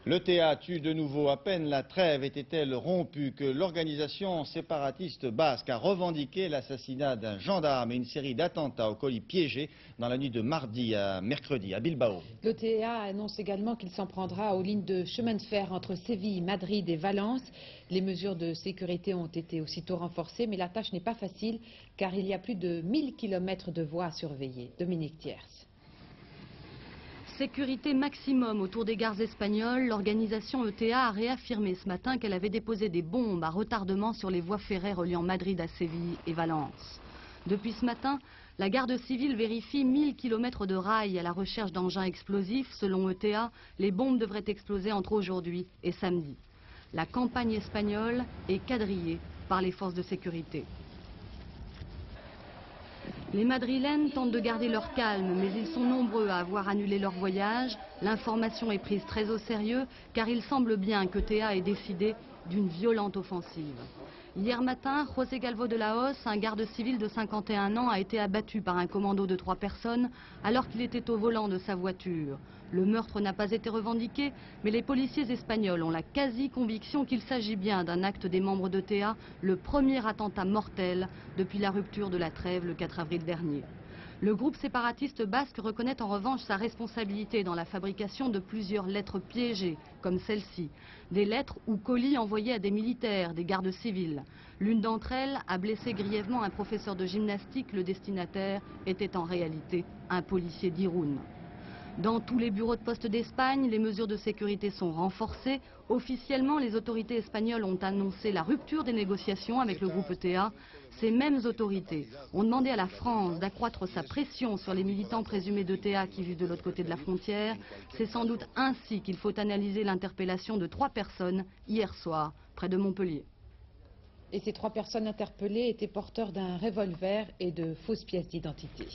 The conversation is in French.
L'ETA tue de nouveau. À peine la trêve était-elle rompue que l'organisation séparatiste basque a revendiqué l'assassinat d'un gendarme et une série d'attentats au colis piégés dans la nuit de mardi à mercredi à Bilbao. L'ETA annonce également qu'il s'en prendra aux lignes de chemin de fer entre Séville, Madrid et Valence. Les mesures de sécurité ont été aussitôt renforcées, mais la tâche n'est pas facile car il y a plus de 1000 km de voies à surveiller. Dominique Thiers. Sécurité maximum autour des gares espagnoles, l'organisation ETA a réaffirmé ce matin qu'elle avait déposé des bombes à retardement sur les voies ferrées reliant Madrid à Séville et Valence. Depuis ce matin, la garde civile vérifie 1000 km de rails à la recherche d'engins explosifs. Selon ETA, les bombes devraient exploser entre aujourd'hui et samedi. La campagne espagnole est quadrillée par les forces de sécurité. Les Madrilènes tentent de garder leur calme, mais ils sont nombreux à avoir annulé leur voyage. L'information est prise très au sérieux, car il semble bien que ETA ait décidé d'une violente offensive. Hier matin, José Galvo de la Hoz, un garde civil de 51 ans, a été abattu par un commando de 3 personnes alors qu'il était au volant de sa voiture. Le meurtre n'a pas été revendiqué, mais les policiers espagnols ont la quasi-conviction qu'il s'agit bien d'un acte des membres d'ETA, le premier attentat mortel depuis la rupture de la trêve le 4 avril dernier. Le groupe séparatiste basque reconnaît en revanche sa responsabilité dans la fabrication de plusieurs lettres piégées, comme celle-ci. Des lettres ou colis envoyés à des militaires, des gardes civils. L'une d'entre elles a blessé grièvement un professeur de gymnastique. Le destinataire était en réalité un policier d'Irún. Dans tous les bureaux de poste d'Espagne, les mesures de sécurité sont renforcées. Officiellement, les autorités espagnoles ont annoncé la rupture des négociations avec le groupe ETA. Ces mêmes autorités ont demandé à la France d'accroître sa pression sur les militants présumés d'ETA qui vivent de l'autre côté de la frontière. C'est sans doute ainsi qu'il faut analyser l'interpellation de 3 personnes hier soir, près de Montpellier. Et ces 3 personnes interpellées étaient porteurs d'un revolver et de fausses pièces d'identité.